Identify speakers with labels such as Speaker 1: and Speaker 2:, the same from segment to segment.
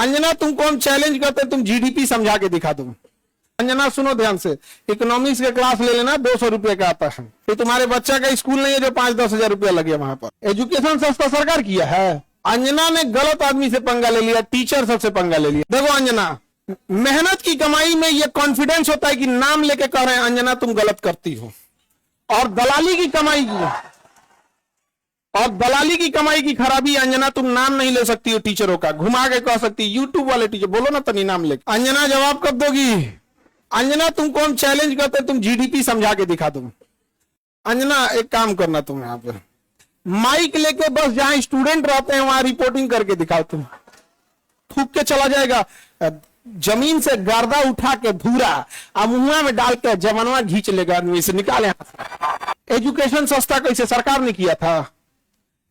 Speaker 1: अंजना तुमको हम चैलेंज करते हैं, तुम जीडीपी समझा के दिखा दो। अंजना सुनो ध्यान से, इकोनॉमिक्स का क्लास ले लेना, 200 रुपए का आता है। तो तुम्हारे बच्चा का स्कूल नहीं है जो 5-10 हजार रुपया लगे वहां पर। एजुकेशन सस्ता सरकार किया है। अंजना ने गलत आदमी से पंगा ले लिया, टीचर सबसे पंगा ले लिया। देखो अंजना, मेहनत की कमाई में ये कॉन्फिडेंस होता है कि नाम लेके कह रहे हैं अंजना तुम गलत करती हो, और दलाली की कमाई की खराबी, अंजना तुम नाम नहीं ले सकती हो टीचरों का, घुमा के कह सकती। यूट्यूब वाले टीचर बोलो ना तनी नाम लेके। अंजना जवाब कब दोगी? अंजना तुमको हम चैलेंज करते हैं, तुम जीडीपी समझा के दिखा दो। अंजना एक काम करना, तुम यहां पर माइक लेके बस जहां स्टूडेंट रहते हैं वहां रिपोर्टिंग करके दिखाओ। तुम थूक के चला जाएगा, जमीन से गर्दा उठा के धूरा अब मुंह में डाल के जवानवा घींच लेगा आदमी से, निकाले। एजुकेशन सस्ता कैसे सरकार ने किया था?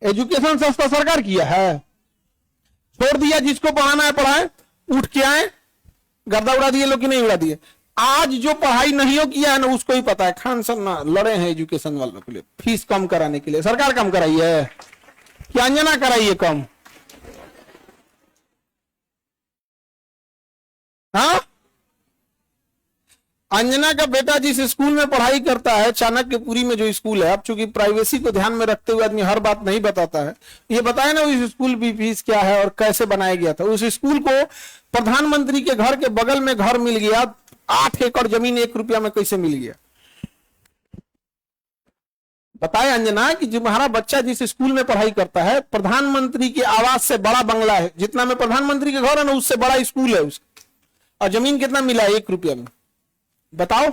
Speaker 1: एजुकेशन सस्ता सरकार किया है। छोड़ दिया, जिसको पढ़ाना है पढ़ाए, उठ के आए, गर्दा उड़ा दिए लोग कि नहीं उड़ा दिए। आज जो पढ़ाई नहीं हो किया है ना उसको ही पता है। खान सर ना लड़े हैं एजुकेशन वालों के लिए, फीस कम कराने के लिए। सरकार कम कराई है क्या? अंजना कराई है कम? हाँ, अंजना का बेटा जिस स्कूल में पढ़ाई करता है, चाणक्यपुरी में जो स्कूल है, अब चूंकि प्राइवेसी को ध्यान में रखते हुए आदमी हर बात नहीं बताता है, ये बताया ना उस स्कूल की फीस क्या है और कैसे बनाया गया था। उस स्कूल को प्रधानमंत्री के घर के बगल में घर मिल गया, 8 एकड़ जमीन 1 रुपया में कैसे मिल गया? बताए अंजना कि तुम्हारा बच्चा जिस स्कूल में पढ़ाई करता है, प्रधानमंत्री के आवास से बड़ा बंगला है, जितना में प्रधानमंत्री के घर है ना उससे बड़ा स्कूल है उसका, और जमीन कितना मिला है? 1 रुपया में। बताओ,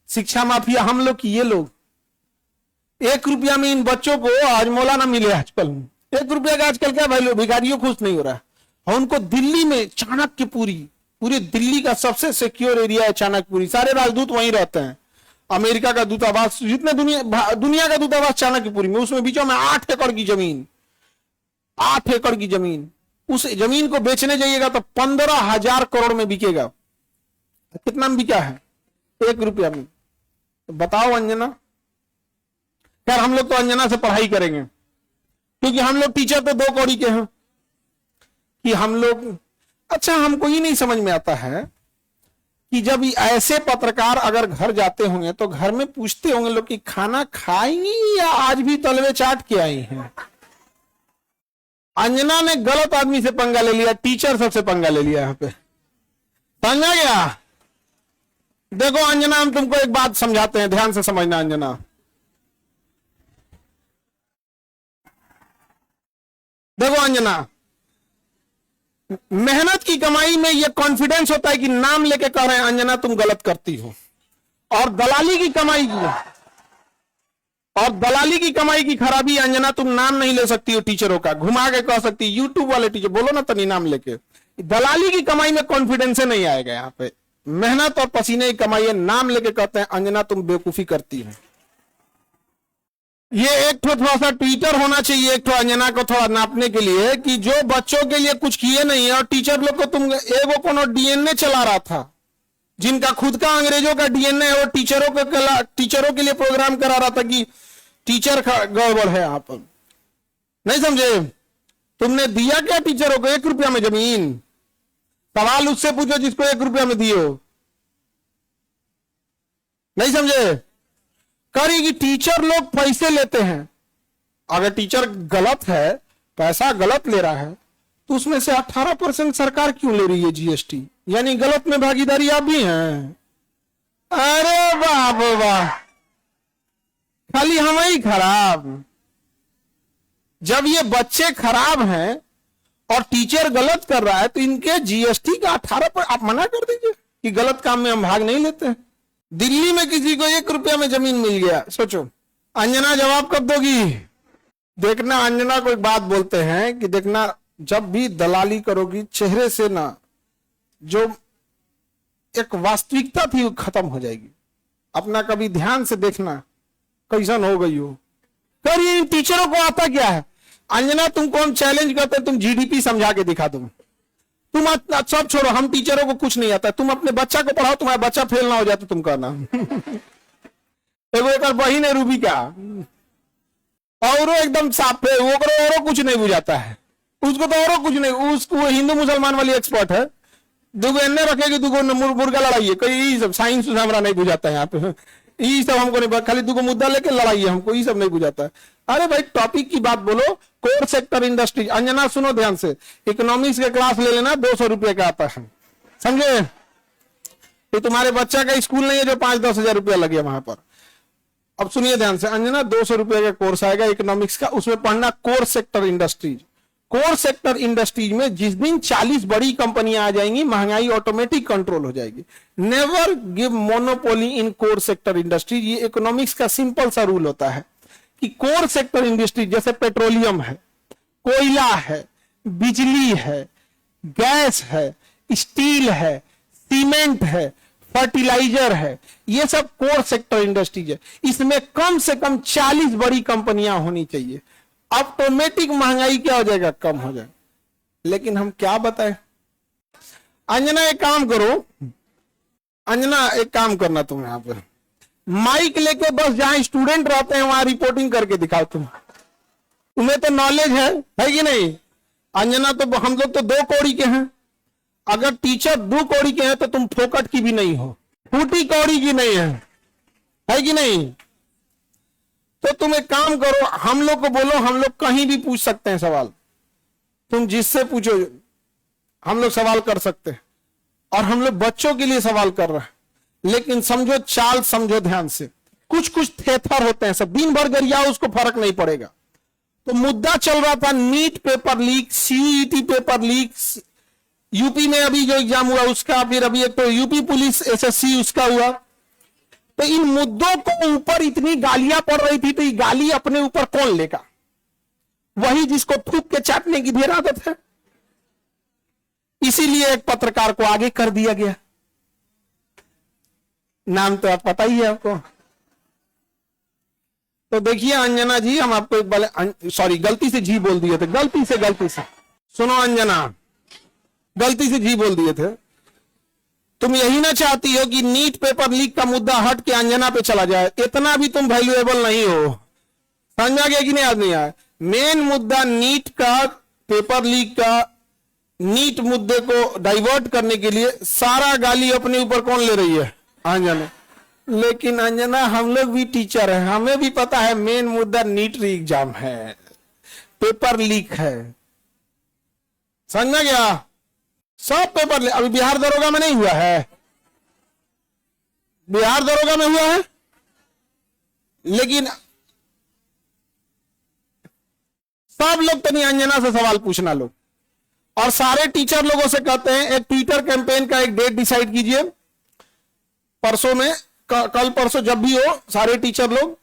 Speaker 1: शिक्षा माफिया हम लोग की ये लोग। 1 रुपया में इन बच्चों को आज मौला ना मिले आजकल। 1 रुपया का आजकल क्या वैल्यू? भिखारियों खुश नहीं हो रहा है। और उनको दिल्ली में चाणक्यपुरी, पूरे दिल्ली का सबसे सिक्योर एरिया है चाणक्यपुरी, सारे राजदूत वहीं रहते हैं। अमेरिका का दूतावास, जितने दुनिया का दूतावास चाणक्यपुरी में, उसमें बीचों में 8 एकड़ की जमीन, 8 एकड़ की जमीन। उस जमीन को बेचने जाइएगा तो 15,000 करोड़ में बिकेगा। कितना में बिका है? 1 रुपया में। तो बताओ अंजना। खैर हम लोग तो अंजना से पढ़ाई करेंगे, क्योंकि हम लोग टीचर तो 2 कौड़ी के हैं कि हम लोग। अच्छा, हमको ये नहीं समझ में आता है कि जब ऐसे पत्रकार अगर घर जाते होंगे तो घर में पूछते होंगे लोग कि खाना खाएंगी या आज भी तलवे चाट के आई हैं। अंजना ने गलत आदमी से पंगा ले लिया, टीचर सबसे पंगा ले लिया यहां पे। समझा गया? देखो अंजना, हम तुमको एक बात समझाते हैं, ध्यान से समझना अंजना। देखो अंजना, मेहनत की कमाई में यह कॉन्फिडेंस होता है कि नाम लेके कह रहे हैं अंजना तुम गलत करती हो, और दलाली की कमाई की खराबी, अंजना तुम नाम नहीं ले सकती हो टीचरों का, घुमा के कह सकती। यूट्यूब वाले टीचर बोलो ना तनी नाम लेके। दलाली की कमाई में कॉन्फिडेंस नहीं आएगा यहाँ पे। मेहनत और पसीने की कमाई है, नाम लेके कहते हैं अंजना तुम बेवकूफी करती है। ये एक थोड़ा सा ट्विटर होना चाहिए एक अंजना को थोड़ा नापने के लिए कि जो बच्चों के लिए कुछ किए नहीं है, और टीचर लोग को तुम एगो कोनो डीएनए चला रहा था, जिनका खुद का अंग्रेजों का डीएनए है, वो टीचरों के लिए प्रोग्राम करा रहा था कि टीचर गड़बड़ है। आप नहीं समझे? तुमने दिया क्या टीचरों को? 1 रुपया में जमीन। सवाल उससे पूछो जिसको 1 रुपया में दिए हो। नहीं समझे? करेगी, टीचर लोग पैसे लेते हैं। अगर टीचर गलत है, पैसा गलत ले रहा है, तो उसमें से 18% सरकार क्यों ले रही है जीएसटी? यानी गलत में भागीदारी आप भी हैं। अरे वाह वाह, खाली हम ही खराब। जब ये बच्चे खराब हैं और टीचर गलत कर रहा है तो इनके जीएसटी का 18% आप मना कर दीजिए कि गलत काम में हम भाग नहीं लेते हैं। दिल्ली में किसी को 1 रुपया में जमीन मिल गया, सोचो। अंजना जवाब कब दोगी? देखना, अंजना को एक बात बोलते हैं कि देखना, जब भी दलाली करोगी चेहरे से ना जो एक वास्तविकता थी वो खत्म हो जाएगी। अपना कभी ध्यान से देखना कैसन हो गई हो। करिए, इन टीचरों को आता क्या है? अंजना तुमको हम चैलेंज करते हैं, तुम जीडीपी समझा के दिखा दो। तुम सब छोड़ो, हम टीचरों को कुछ नहीं आता, तुम अपने बच्चा को पढ़ाओ, तुम्हारा बच्चा फेल ना हो जाए तो तुम कहना। एक बहिन है रूबी का, और एकदम साफ है, वो करो और कुछ नहीं बुझाता है। उसको तो और कुछ नहीं, उसको हिंदू मुसलमान वाली एक्सपर्ट है, दुगो एन्ने रखेगी, दुगो मुर्गा लड़ाई है, ये सब साइंस हमारा नहीं बुझाता है यहाँ पे, ये सब हमको नहीं, खाली दुगो मुद्दा लेके लड़ाई है, हमको ये सब नहीं बुझाता है। अरे भाई टॉपिक की बात बोलो। कोर सेक्टर इंडस्ट्री, अंजना सुनो ध्यान से, इकोनॉमिक्स के क्लास ले लेना, 200 रुपये का आता है, समझे? ये तुम्हारे बच्चा का स्कूल नहीं है जो 5-10 हजार रुपया लगे वहां पर। अब सुनिए ध्यान से अंजना, 200 रुपये का कोर्स आएगा इकोनॉमिक्स का, उसमें पढ़ना core sector industries. Core sector industries में जिस दिन 40 बड़ी कंपनियां आ जाएंगी, महंगाई ऑटोमेटिक कंट्रोल हो जाएगी। नेवर गिव मोनोपोली इन कोर सेक्टर इंडस्ट्रीज। ये इकोनॉमिक्स का सिंपल सा रूल होता है कि कोर सेक्टर इंडस्ट्री जैसे पेट्रोलियम है, कोयला है, बिजली है, गैस है, स्टील है, सीमेंट है, फर्टिलाइजर है, ये सब कोर सेक्टर इंडस्ट्रीज है। इसमें कम से कम 40 बड़ी कंपनियां होनी चाहिए, ऑटोमेटिक महंगाई क्या हो जाएगा, कम हो जाएगा। लेकिन हम क्या बताएं? अंजना एक काम करो, अंजना एक काम करना, तुम यहां पे माइक लेके बस जहां स्टूडेंट रहते हैं वहां रिपोर्टिंग करके दिखाओ। तुम्हें तो नॉलेज है कि नहीं? अंजना तो हम लोग तो 2 कौड़ी के हैं, अगर टीचर 2 कौड़ी के हैं तो तुम फोकट की भी नहीं हो, फूटी कौड़ी की नहीं है कि नहीं? तो तुम एक काम करो, हम लोग को बोलो, हम लोग कहीं भी पूछ सकते हैं सवाल, तुम जिससे पूछो हम लोग सवाल कर सकते हैं, और हम लोग बच्चों के लिए सवाल कर रहे हैं। लेकिन समझो चाल, समझो ध्यान से, कुछ कुछ थेथर होते हैं, सब दिन भर गरियाओ उसको फर्क नहीं पड़ेगा। तो मुद्दा चल रहा था NEET paper leak, CET paper leak, UP में अभी जो एग्जाम हुआ उसका, फिर अभी एक तो यूपी पुलिस एसएससी उसका हुआ। तो इन मुद्दों को ऊपर इतनी गालियां पड़ रही थी, तो ये गाली अपने ऊपर कौन लेगा? वही जिसको थूक के चाटने की ढेर आदत है। इसीलिए एक पत्रकार को आगे कर दिया गया, नाम तो आप पता ही है आपको। तो देखिए अंजना जी, हम आपको एक बार, सॉरी गलती से जी बोल दिए थे, गलती से सुनो अंजना, गलती से जी बोल दिए थे। तुम यही ना चाहती हो कि नीट पेपर लीक का मुद्दा हट के अंजना पे चला जाए? इतना भी तुम वैल्यूएबल नहीं हो, समझा गया कि नहीं? आज नहीं आया। मेन मुद्दा नीट का, पेपर लीक का, नीट मुद्दे को डाइवर्ट करने के लिए सारा गाली अपने ऊपर कौन ले रही है? अंजना। लेकिन अंजना हम लोग भी टीचर हैं, हमें भी पता है मेन मुद्दा नीट एग्जाम है, पेपर लीक है, समझ गया? सब पेपर अभी बिहार दरोगा में नहीं हुआ है, बिहार दरोगा में हुआ है, लेकिन सब लोग तो नहीं, अंजना से सवाल पूछना लोग, और सारे टीचर लोगों से कहते हैं एक ट्विटर कैंपेन का एक डेट डिसाइड कीजिए, परसों में, कल परसों जब भी हो, सारे टीचर लोग,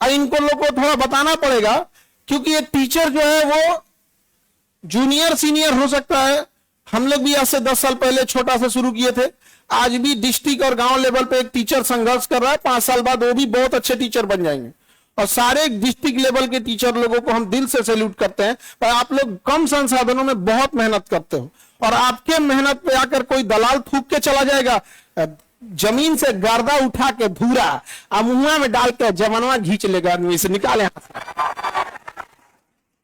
Speaker 1: इनको लोग को थोड़ा बताना पड़ेगा, क्योंकि एक टीचर जो है वो जूनियर सीनियर हो सकता है। हम लोग भी आज से 10 साल पहले छोटा से शुरू किए थे, आज भी डिस्ट्रिक्ट और गांव लेवल पे एक टीचर संघर्ष कर रहा है, 5 साल बाद वो भी बहुत अच्छे टीचर बन जाएंगे। और सारे डिस्ट्रिक्ट लेवल के टीचर लोगों को हम दिल से सैल्यूट करते हैं, पर आप लोग कम संसाधनों में बहुत मेहनत करते हो, और आपके मेहनत पे आकर कोई दलाल थूक के चला जाएगा, जमीन से गर्दा उठा के धूरा मुंह में डाल के जवानवा खींच लेगा, आदमी से निकाले,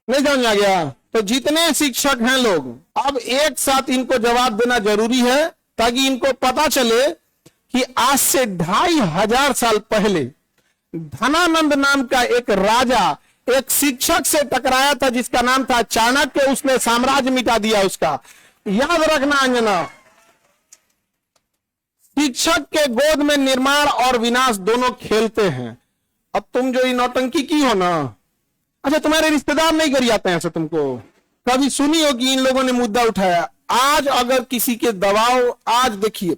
Speaker 1: नहीं समझ आ गया? तो जितने शिक्षक हैं लोग, अब एक साथ इनको जवाब देना जरूरी है, ताकि इनको पता चले कि आज से 2500 साल पहले धनानंद नाम का एक राजा एक शिक्षक से टकराया था जिसका नाम था चाणक्य, उसने साम्राज्य मिटा दिया उसका। याद रखना अंजना, शिक्षक के गोद में निर्माण और विनाश दोनों खेलते हैं। अब तुम जो नौटंकी की हो ना, अच्छा तुम्हारे रिश्तेदार नहीं करी आते हैं, तुमको कभी सुनी हो कि इन लोगों ने मुद्दा उठाया? आज अगर किसी के दबाव, आज देखिए,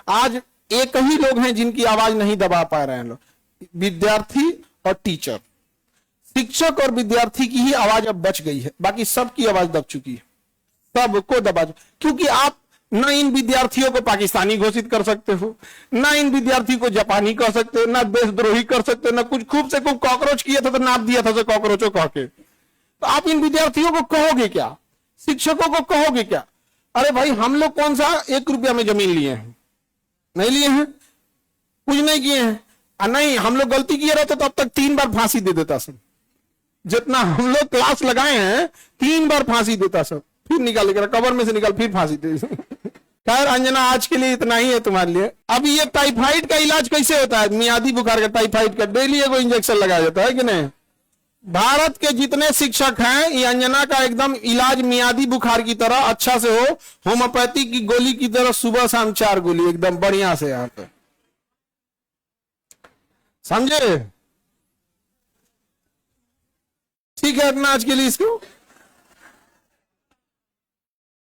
Speaker 1: आज एक ही लोग हैं जिनकी आवाज नहीं दबा पा रहे हैं लोग, विद्यार्थी और टीचर। शिक्षक और विद्यार्थी की ही आवाज अब बच गई है, बाकी सबकी आवाज दब चुकी है, सबको दबा, क्योंकि आप ना इन विद्यार्थियों को पाकिस्तानी घोषित कर सकते हो, ना इन विद्यार्थी को जापानी कर सकते हो, ना देशद्रोही कर सकते हो, ना कुछ खूब से खूब कॉकरोच किया था तो नाप दिया था कॉकरोचो कह के। तो आप इन विद्यार्थियों को कहोगे क्या? शिक्षकों को कहोगे क्या? अरे भाई हम लोग कौन सा 1 रुपया में जमीन लिए हैं? नहीं लिए हैं, कुछ नहीं किए हैं। नहीं, हम लोग गलती किए रहते तो अब तक 3 बार फांसी दे देता सब, जितना हम लोग क्लास लगाए हैं 3 बार फांसी देता सब, फिर निकाल कर कबर में से निकाल फिर फांसी दे। खैर अंजना आज के लिए इतना ही है तुम्हारे लिए। अब ये टाइफाइड का इलाज कैसे होता है? मियादी बुखार का, टाइफाइड का डेली एगो इंजेक्शन लगाया जाता है कि नहीं? भारत के जितने शिक्षक हैं ये अंजना का एकदम इलाज मियादी बुखार की तरह अच्छा से हो, होम्योपैथी की गोली की तरह सुबह शाम 4 गोली एकदम बढ़िया से यहाँ पे, समझे? ठीक है अपना आज के लिए इसको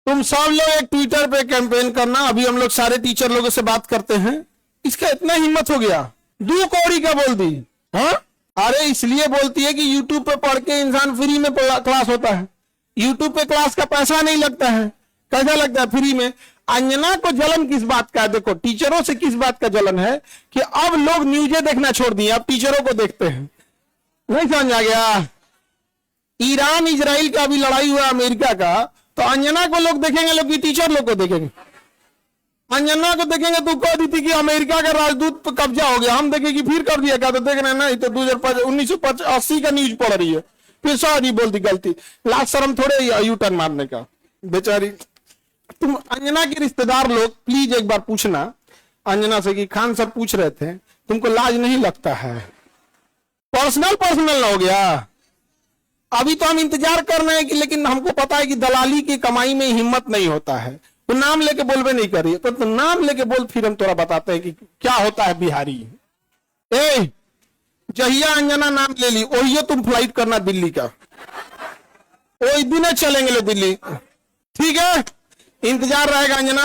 Speaker 1: तुम सब लोग एक ट्विटर पे कैंपेन करना। अभी हम लोग सारे टीचर लोगों से बात करते हैं। इसका इतना हिम्मत हो गया, 2 कौड़ी का बोल दी। हाँ अरे इसलिए बोलती है कि यूट्यूब पे पढ़ के इंसान फ्री में क्लास होता है। यूट्यूब पे क्लास का पैसा नहीं लगता है, कैसा लगता है? फ्री में। अंजना को जलन किस बात का है? देखो टीचरों से किस बात का जलन है कि अब लोग न्यूज़ें देखना छोड़ दिए, अब टीचरों को देखते हैं। नहीं समझ आ गया? ईरान इजराइल का अभी लड़ाई हुआ अमेरिका का, तो अंजना को लोग देखेंगे, लोग की टीचर लोग को देखेंगे। अंजना को देखेंगे तो कह दी थी कि अमेरिका का राजदूत पर कब्जा हो गया, हम देखेंगे फिर कर दिया क्या? तो देख रहे हैं ना, तो 1980 का न्यूज पढ़ रही है, फिर सॉरी बोलती गलती। लास्ट शर्म थोड़े यू टर्न मारने का बेचारी। तुम अंजना के रिश्तेदार लोग प्लीज एक बार पूछना अंजना से कि खान सर पूछ रहे थे तुमको लाज नहीं लगता है? पर्सनल हो गया। अभी तो हम इंतजार कर रहे हैं कि, लेकिन हमको पता है कि दलाली की कमाई में हिम्मत नहीं होता है। तो नाम लेके बोलबे नहीं करिए, तो नाम लेके बोल, फिर हम थोड़ा बताते हैं कि क्या होता है बिहारी। ए जहिया अंजना नाम ले ली वही तुम फ्लाइट करना दिल्ली का, वही दिन चलेंगे लो दिल्ली। ठीक है इंतजार रहेगा अंजना।